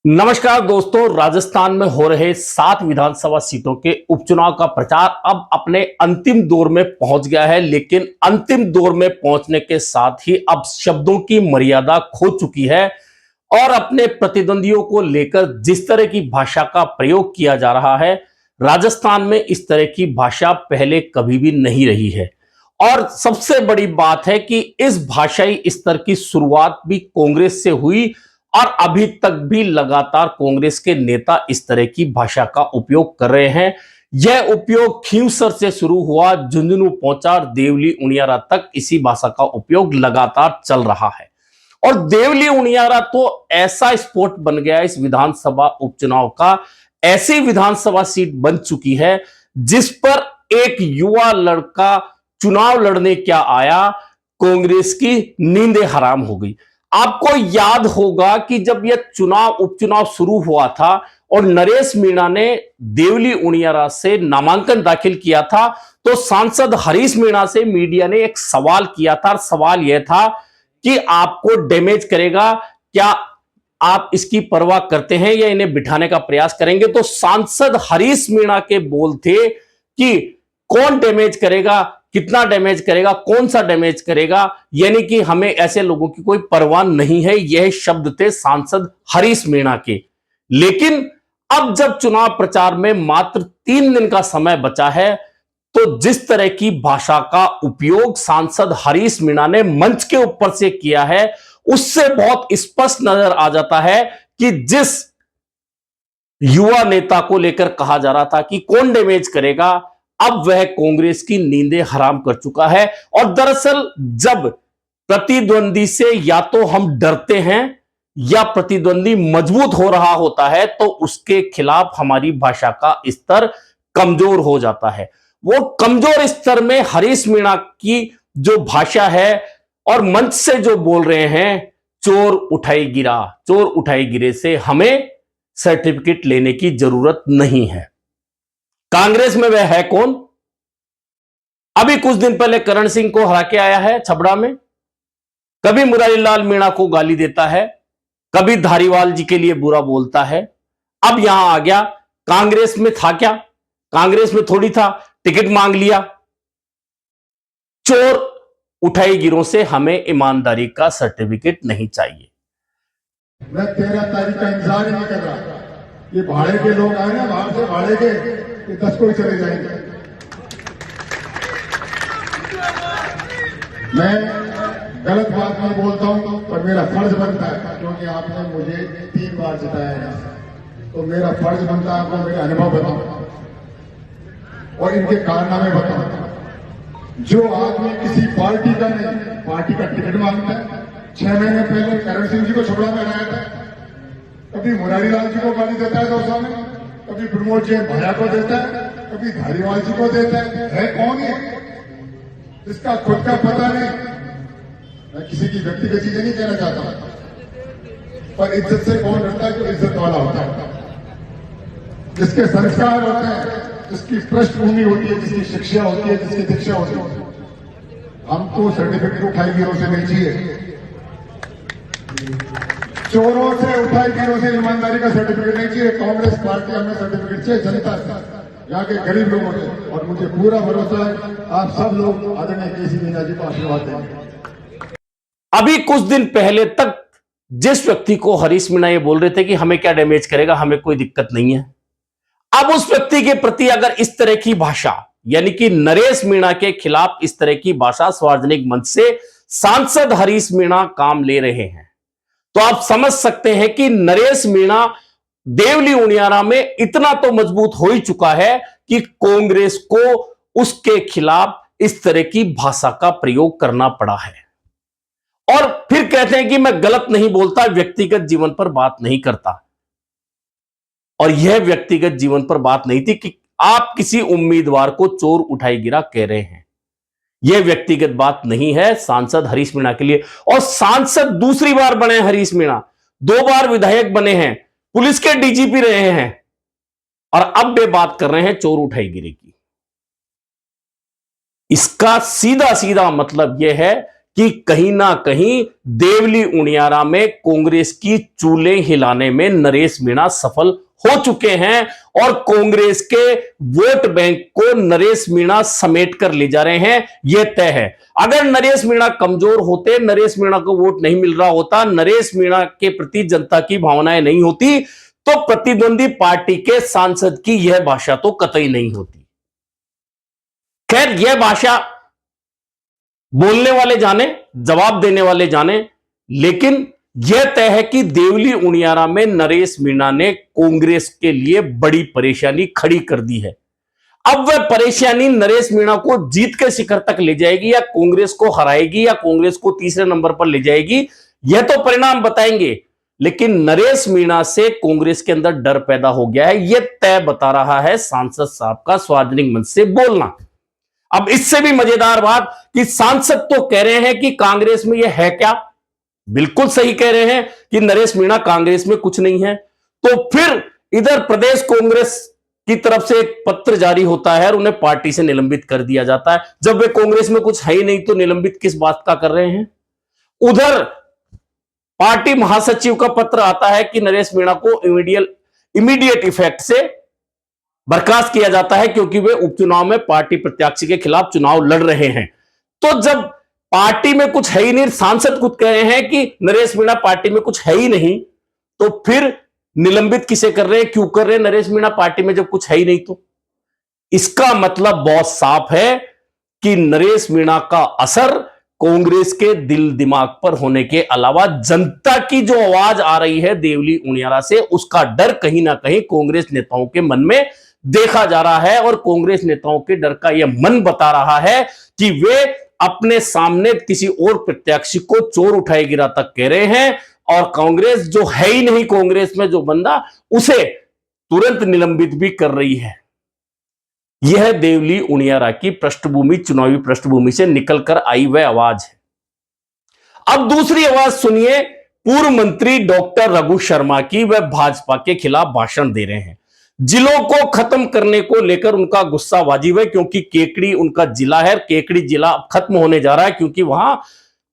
नमस्कार दोस्तों। राजस्थान में हो रहे 7 विधानसभा सीटों के उपचुनाव का प्रचार अब अपने अंतिम दौर में पहुंच गया है, लेकिन अंतिम दौर में पहुंचने के साथ ही अब शब्दों की मर्यादा खो चुकी है और अपने प्रतिद्वंदियों को लेकर जिस तरह की भाषा का प्रयोग किया जा रहा है, राजस्थान में इस तरह की भाषा पहले कभी भी नहीं रही है। और सबसे बड़ी बात है कि इस भाषाई स्तर की शुरुआत भी कांग्रेस से हुई और अभी तक भी लगातार कांग्रेस के नेता इस तरह की भाषा का उपयोग कर रहे हैं। यह उपयोग खींवसर से शुरू हुआ, झुंझुनू पहुंचा और देवली उनियारा तक इसी भाषा का उपयोग लगातार चल रहा है। और देवली उनियारा तो ऐसा स्पॉट बन गया इस विधानसभा उपचुनाव का, ऐसी विधानसभा सीट बन चुकी है जिस पर एक युवा लड़का चुनाव लड़ने क्या आया, कांग्रेस की नींदें हराम हो गई। आपको याद होगा कि जब यह उपचुनाव शुरू हुआ था और नरेश मीणा ने देवली उनियारा से नामांकन दाखिल किया था, तो सांसद हरीश मीणा से मीडिया ने एक सवाल किया था। सवाल यह था कि आपको डैमेज करेगा क्या, आप इसकी परवाह करते हैं या इन्हें बिठाने का प्रयास करेंगे? तो सांसद हरीश मीणा के बोल थे कि कौन डैमेज करेगा, कितना डैमेज करेगा, कौन सा डैमेज करेगा, यानी कि हमें ऐसे लोगों की कोई परवाह नहीं है। यह शब्द थे सांसद हरीश मीणा के। लेकिन अब जब चुनाव प्रचार में मात्र 3 दिन का समय बचा है, तो जिस तरह की भाषा का उपयोग सांसद हरीश मीणा ने मंच के ऊपर से किया है, उससे बहुत स्पष्ट नजर आ जाता है कि जिस युवा नेता को लेकर कहा जा रहा था कि कौन डैमेज करेगा, अब वह कांग्रेस की नींदें हराम कर चुका है। और दरअसल जब प्रतिद्वंदी से या तो हम डरते हैं या प्रतिद्वंदी मजबूत हो रहा होता है, तो उसके खिलाफ हमारी भाषा का स्तर कमजोर हो जाता है। वो कमजोर स्तर में हरीश मीणा की जो भाषा है और मंच से जो बोल रहे हैं, चोर उठाई गिरा, चोर उठाई गिरे से हमें सर्टिफिकेट लेने की जरूरत नहीं है। कांग्रेस में वह है कौन? अभी कुछ दिन पहले करण सिंह को हरा के आया है छबड़ा में, कभी मुरारीलाल मीणा को गाली देता है, कभी धारीवाल जी के लिए बुरा बोलता है। अब यहां आ गया। कांग्रेस में था क्या? कांग्रेस में थोड़ी था, टिकट मांग लिया। चोर उठाई गिरों से हमें ईमानदारी का सर्टिफिकेट नहीं चाहिए। मैं 13 तारीख का इंतजार ही नहीं कर रहा। ये भाड़े के लोग आए ना बाहर से, भाड़े के, ये 10 को ही चले जाएंगे। मैं गलत बात नहीं बोलता हूं, पर मेरा फर्ज बनता है, क्योंकि आपने मुझे 3 बार जिताया है, तो मेरा फर्ज बनता है आपको मेरे अनुभव बताऊं और इनके कारनामे बताऊं। जो आदमी किसी पार्टी का नहीं, पार्टी का टिकट मांगता है, 6 महीने पहले करण सिंह जी को छबड़ा में लाया था, कभी मुरारीलाल जी को गाली देता है दोस्तों में, कभी प्रमोद जैन भैया को देता है, कभी धारीवाल जी को देता है कौन है इसका खुद का पता नहीं। मैं किसी की व्यक्तिगत चीजें नहीं कहना चाहता, पर इज्जत से कौन डरता है? जो इज्जत वाला होता है, जिसके संस्कार होते हैं, जिसकी पृष्ठभूमि होती है, जिसकी शिक्षा होती है, जिसकी दीक्षा होती है। हमको सर्टिफिकेट उठाई गिरों से नहीं चाहिए, चोरों से उठाई गिरों से ईमानदारी का सर्टिफिकेट नहीं चाहिए। कांग्रेस पार्टी हमें सर्टिफिकेट चाहिए जनता से, यहाँ के गरीब लोगों से, और मुझे पूरा भरोसा है आप सब लोग आदरणीय केसी मीणा जी को आशीर्वाद देंगे। अभी कुछ दिन पहले तक जिस व्यक्ति को हरीश मीणा ये बोल रहे थे कि हमें क्या डैमेज करेगा, हमें कोई दिक्कत नहीं है, अब उस व्यक्ति के प्रति अगर इस तरह की भाषा, यानी कि नरेश मीणा के खिलाफ इस तरह की भाषा सार्वजनिक मंच से सांसद हरीश मीणा काम ले रहे हैं, तो आप समझ सकते हैं कि नरेश मीणा देवली उनियारा में इतना तो मजबूत हो ही चुका है कि कांग्रेस को उसके खिलाफ इस तरह की भाषा का प्रयोग करना पड़ा है। और फिर कहते हैं कि मैं गलत नहीं बोलता, व्यक्तिगत जीवन पर बात नहीं करता। और यह व्यक्तिगत जीवन पर बात नहीं थी कि आप किसी उम्मीदवार को चोर उठाई गिरा कह रहे हैं। यह व्यक्तिगत बात नहीं है सांसद हरीश मीणा के लिए। और सांसद दूसरी बार बने हरीश मीणा, 2 बार विधायक बने हैं, पुलिस के डीजीपी रहे हैं, और अब वे बात कर रहे हैं चोर उठाई गिरे की। इसका सीधा सीधा मतलब यह है कि कहीं ना कहीं देवली उनियारा में कांग्रेस की चूल्हे हिलाने में नरेश मीणा सफल हो चुके हैं और कांग्रेस के वोट बैंक को नरेश मीणा समेट कर ले जा रहे हैं, यह तय है। अगर नरेश मीणा कमजोर होते, नरेश मीणा को वोट नहीं मिल रहा होता, नरेश मीणा के प्रति जनता की भावनाएं नहीं होती, तो प्रतिद्वंदी पार्टी के सांसद की यह भाषा तो कतई नहीं होती। खैर, यह भाषा बोलने वाले जाने, जवाब देने वाले जाने, लेकिन यह तय है कि देवली उनियारा में नरेश मीणा ने कांग्रेस के लिए बड़ी परेशानी खड़ी कर दी है। अब वह परेशानी नरेश मीणा को जीत के शिखर तक ले जाएगी या कांग्रेस को हराएगी या कांग्रेस को तीसरे नंबर पर ले जाएगी, यह तो परिणाम बताएंगे। लेकिन नरेश मीणा से कांग्रेस के अंदर डर पैदा हो गया है, यह तय बता रहा है सांसद साहब का सार्वजनिक मंच से बोलना। अब इससे भी मजेदार बात कि सांसद तो कह रहे हैं कि कांग्रेस में यह है क्या, बिल्कुल सही कह रहे हैं कि नरेश मीणा कांग्रेस में कुछ नहीं है। तो फिर इधर प्रदेश कांग्रेस की तरफ से एक पत्र जारी होता है और उन्हें पार्टी से निलंबित कर दिया जाता है। जब वे कांग्रेस में कुछ है ही नहीं तो निलंबित किस बात का कर रहे हैं। उधर पार्टी महासचिव का पत्र आता है कि नरेश मीणा को इमीडिएट इफेक्ट से बर्खास्त किया जाता है क्योंकि वे उपचुनाव में पार्टी प्रत्याशी के खिलाफ चुनाव लड़ रहे हैं। तो जब पार्टी में कुछ है ही नहीं, सांसद खुद कह रहे हैं कि नरेश मीणा पार्टी में कुछ है ही नहीं, तो फिर निलंबित किसे कर रहे हैं, क्यों कर रहे हैं नरेश मीणा पार्टी में जब कुछ है ही नहीं। तो इसका मतलब बहुत साफ है कि नरेश मीणा का असर कांग्रेस के दिल दिमाग पर होने के अलावा जनता की जो आवाज आ रही है देवली उनियारा से, उसका डर कहीं ना कहीं कांग्रेस नेताओं के मन में देखा जा रहा है। और कांग्रेस नेताओं के डर का यह मन बता रहा है कि वे अपने सामने किसी और प्रत्याशी को चोर उठाए गिरा तक कह रहे हैं और कांग्रेस जो है ही नहीं, कांग्रेस में जो बंदा, उसे तुरंत निलंबित भी कर रही है। यह देवली उनियारा की पृष्ठभूमि, चुनावी पृष्ठभूमि से निकलकर आई वह आवाज है। अब दूसरी आवाज सुनिए पूर्व मंत्री डॉक्टर रघु शर्मा की। वह भाजपा के खिलाफ भाषण दे रहे हैं। जिलों को खत्म करने को लेकर उनका गुस्सा वाजिब है क्योंकि केकड़ी उनका जिला है। केकड़ी जिला अब खत्म होने जा रहा है क्योंकि वहां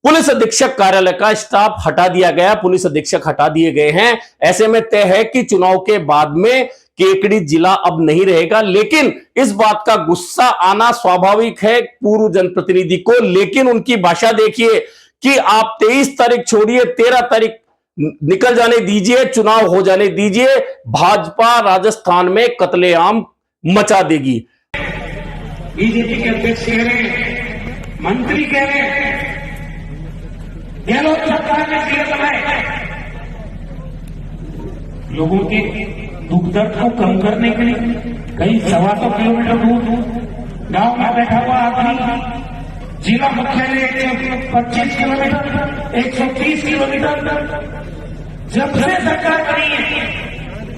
पुलिस अधीक्षक कार्यालय का स्टाफ हटा दिया गया, पुलिस अधीक्षक हटा दिए गए हैं। ऐसे में तय है कि चुनाव के बाद में केकड़ी जिला अब नहीं रहेगा। लेकिन इस बात का गुस्सा आना स्वाभाविक है पूर्व जनप्रतिनिधि को। लेकिन उनकी भाषा देखिए कि आप 23 तारीख छोड़िए, 13 तारीख निकल जाने दीजिए, चुनाव हो जाने दीजिए, भाजपा राजस्थान में कत्लेआम मचा देगी। बीजेपी के अध्यक्ष कह रहे हैं, मंत्री कह रहे हैं, गहलोत सरकार ने दिया बनाए लोगों के दुख दर्द को कम करने के लिए कई 125 किलोमीटर दूर गांव में बैठा हुआ आदमी जिला मुख्यालय 125 किलोमीटर, 130 किलोमीटर जब से सरकार बनी है,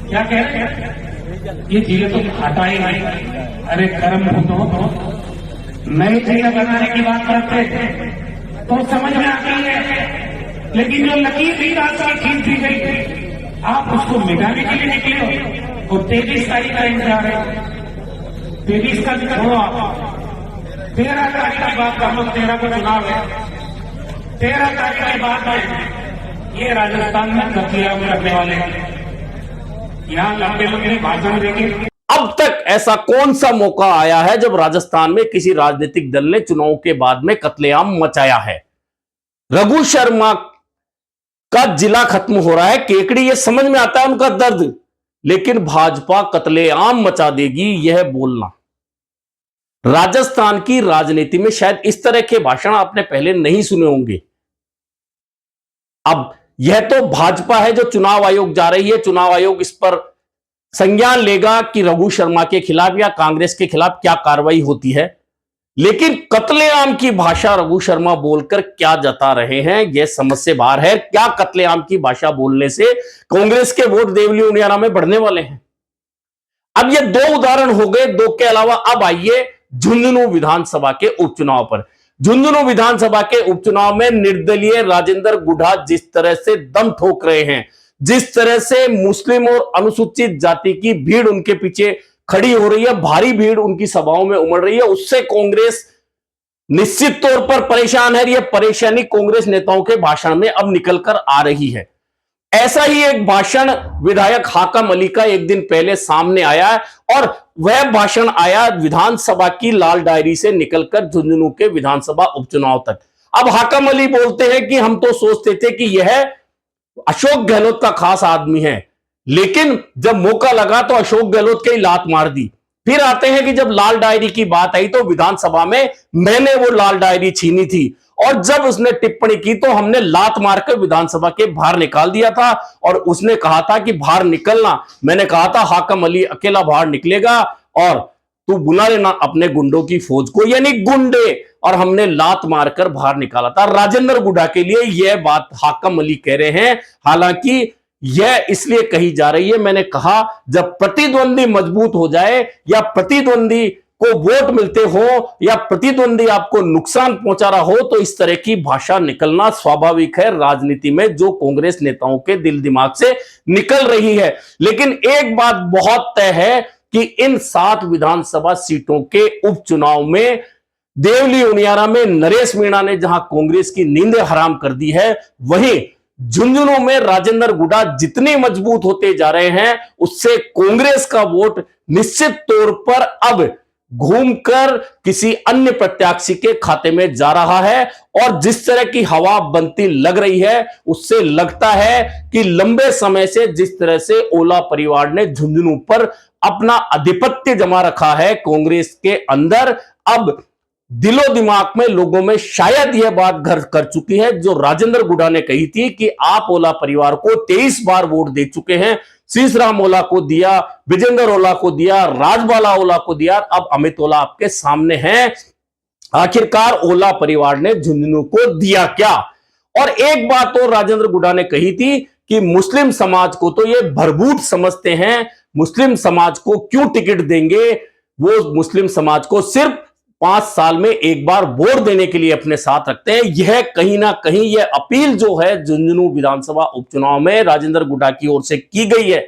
क्या कह रहे हैं, ये जिले तो हटाए नहीं। अरे कर्म हो नए जिले बनाने की बात करते तो समझ में आती है, लेकिन जो लकीर भी रास्ता खींच दी गई आप उसको मिटाने के लिए निकले हो। और 23 तारीख का इंतजार है, 23 का छोड़ो आप, 13 तारीख की बात कर लो। 13 को चुनाव है, 13 तारीख के बाद में ये राजस्थान में कत्लेआम करने वाले हैं। यहां लंबे लंबे भाषण देंगे। अब तक ऐसा कौन सा मौका आया है जब राजस्थान में किसी राजनीतिक दल ने चुनाव के बाद में कत्लेआम मचाया है। रघु शर्मा का जिला खत्म हो रहा है, केकड़ी, ये समझ में आता है उनका दर्द, लेकिन भाजपा कत्लेआम मचा देगी, यह बोलना। राजस्थान की राजनीति में शायद इस तरह के भाषण आपने पहले नहीं सुने होंगे। अब यह तो भाजपा है जो चुनाव आयोग जा रही है, चुनाव आयोग इस पर संज्ञान लेगा कि रघु शर्मा के खिलाफ या कांग्रेस के खिलाफ क्या कार्रवाई होती है। लेकिन कत्लेआम की भाषा रघु शर्मा बोलकर क्या जता रहे हैं, यह समझ से बाहर है। क्या कत्लेआम की भाषा बोलने से कांग्रेस के वोट देवली उनियारा में बढ़ने वाले हैं? अब ये 2 उदाहरण हो गए, 2 के अलावा अब आइए झुंझुनू विधानसभा के उपचुनाव पर। झुंझुनू विधानसभा के उपचुनाव में निर्दलीय राजेंद्र गुढ़ा जिस तरह से दम ठोक रहे हैं, जिस तरह से मुस्लिम और अनुसूचित जाति की भीड़ उनके पीछे खड़ी हो रही है, भारी भीड़ उनकी सभाओं में उमड़ रही है, उससे कांग्रेस निश्चित तौर पर परेशान है। यह परेशानी कांग्रेस नेताओं के भाषण में अब निकलकर आ रही है। ऐसा ही एक भाषण विधायक हाकम अली का एक दिन पहले सामने आया और वह भाषण आया विधानसभा की लाल डायरी से निकलकर झुंझुनू के विधानसभा उपचुनाव तक। अब हाकम अली बोलते हैं कि हम तो सोचते थे कि यह अशोक गहलोत का खास आदमी है, लेकिन जब मौका लगा तो अशोक गहलोत की लात मार दी। फिर आते हैं कि जब लाल डायरी की बात आई तो विधानसभा में मैंने वो लाल डायरी छीनी थी और जब उसने टिप्पणी की तो हमने लात मारकर विधानसभा के बाहर निकाल दिया था। और उसने कहा था कि बाहर निकलना, मैंने कहा था हाकम अली अकेला बाहर निकलेगा और तू बुला लेना अपने गुंडों की फौज को, यानी गुंडे, और हमने लात मारकर बाहर निकाला था। राजेंद्र गुडा के लिए यह बात हाकम अली कह रहे हैं। हालांकि यह इसलिए कही जा रही है, मैंने कहा जब प्रतिद्वंदी मजबूत हो जाए या प्रतिद्वंदी को वोट मिलते हो या प्रतिद्वंदी आपको नुकसान पहुंचा रहा हो तो इस तरह की भाषा निकलना स्वाभाविक है राजनीति में, जो कांग्रेस नेताओं के दिल दिमाग से निकल रही है। लेकिन एक बात बहुत तय है कि इन 7 विधानसभा सीटों के उपचुनाव में देवली उनियारा में नरेश मीणा ने जहां कांग्रेस की नींदें हराम कर दी है, वहीं झुंझुनू में राजेंद्र गुडा जितने मजबूत होते जा रहे हैं उससे कांग्रेस का वोट निश्चित तौर पर अब घूमकर किसी अन्य प्रत्याशी के खाते में जा रहा है। और जिस तरह की हवा बनती लग रही है उससे लगता है कि लंबे समय से जिस तरह से ओला परिवार ने झुंझुनू पर अपना आधिपत्य जमा रखा है कांग्रेस के अंदर, अब दिलो दिमाग में लोगों में शायद यह बात घर कर चुकी है जो राजेंद्र गुडा ने कही थी कि आप ओला परिवार को 23 बार वोट दे चुके हैं। शीशराम ओला को दिया, विजेंद्र ओला को दिया, राजबाला ओला को दिया, अब अमित ओला आपके सामने हैं। आखिरकार ओला परिवार ने झुंझुनू को दिया क्या? और एक बात और राजेंद्र गुडा ने कही थी कि मुस्लिम समाज को तो ये भरभूट समझते हैं, मुस्लिम समाज को क्यों टिकट देंगे, वो मुस्लिम समाज को सिर्फ 5 साल में एक बार वोट देने के लिए अपने साथ रखते हैं। यह कहीं ना कहीं यह अपील जो है झुंझुनू विधानसभा उपचुनाव में राजेंद्र गुडा की ओर से की गई है,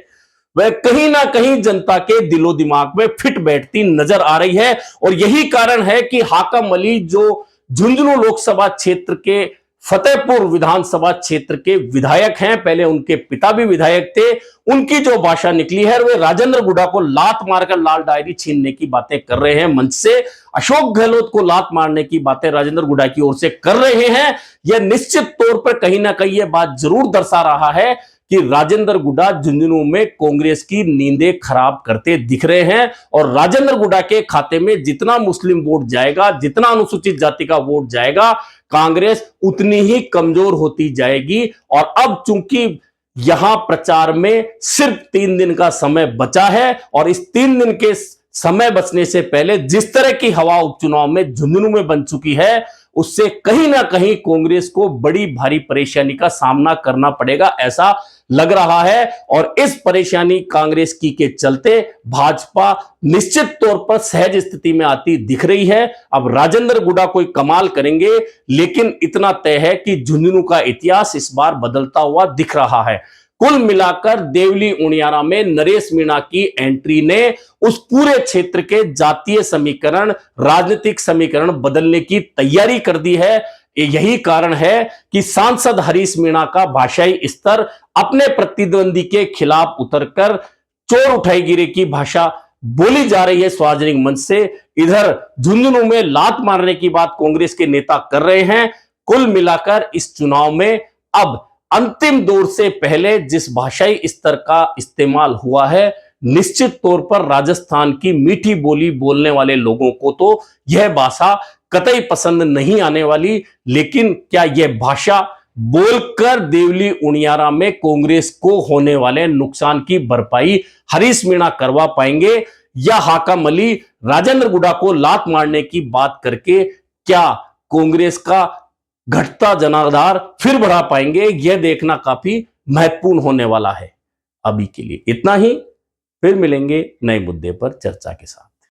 वह कहीं ना कहीं जनता के दिलो दिमाग में फिट बैठती नजर आ रही है। और यही कारण है कि हाकम अली जो झुंझुनू लोकसभा क्षेत्र के फतेहपुर विधानसभा क्षेत्र के विधायक हैं, पहले उनके पिता भी विधायक थे, उनकी जो भाषा निकली है वे राजेंद्र गुडा को लात मारकर लाल डायरी छीनने की बातें कर रहे हैं मंच से, अशोक गहलोत को लात मारने की बातें राजेंद्र गुडा की ओर से कर रहे हैं। यह निश्चित तौर पर कहीं ना कहीं यह बात जरूर दर्शा रहा है कि राजेंद्र गुडा झुंझुनू में कांग्रेस की नींदें खराब करते दिख रहे हैं। और राजेंद्र गुडा के खाते में जितना मुस्लिम वोट जाएगा, जितना अनुसूचित जाति का वोट जाएगा, कांग्रेस उतनी ही कमजोर होती जाएगी। और अब चूंकि यहां प्रचार में सिर्फ 3 दिन का समय बचा है और इस 3 दिन के समय बचने से पहले जिस तरह की हवा उपचुनाव में झुंझुनू में बन चुकी है, उससे कहीं ना कहीं कांग्रेस को बड़ी भारी परेशानी का सामना करना पड़ेगा, ऐसा लग रहा है। और इस परेशानी कांग्रेस की के चलते भाजपा निश्चित तौर पर सहज स्थिति में आती दिख रही है। अब राजेंद्र गुडा कोई कमाल करेंगे, लेकिन इतना तय है कि झुंझुनू का इतिहास इस बार बदलता हुआ दिख रहा है। कुल मिलाकर देवली उनियारा में नरेश मीणा की एंट्री ने उस पूरे क्षेत्र के जातीय समीकरण, राजनीतिक समीकरण बदलने की तैयारी कर दी है। यही कारण है कि सांसद हरीश मीणा का भाषाई स्तर अपने प्रतिद्वंदी के खिलाफ उतरकर चोर उठाईगिरी की भाषा बोली जा रही है सार्वजनिक मंच से। इधर झुंझुनू में लात मारने की बात कांग्रेस के नेता कर रहे हैं। कुल मिलाकर इस चुनाव में अब अंतिम दौर से पहले जिस भाषाई स्तर का इस्तेमाल हुआ है, निश्चित तौर पर राजस्थान की मीठी बोली बोलने वाले लोगों को तो यह भाषा कतई पसंद नहीं आने वाली। लेकिन क्या यह भाषा बोलकर देवली उनियारा में कांग्रेस को होने वाले नुकसान की भरपाई हरीश मीणा करवा पाएंगे, या हाकम अली राजेंद्र गुडा को लात मारने की बात करके क्या कांग्रेस का घटता जनाधार फिर बढ़ा पाएंगे, यह देखना काफी महत्वपूर्ण होने वाला है। अभी के लिए इतना ही, फिर मिलेंगे नए मुद्दे पर चर्चा के साथ।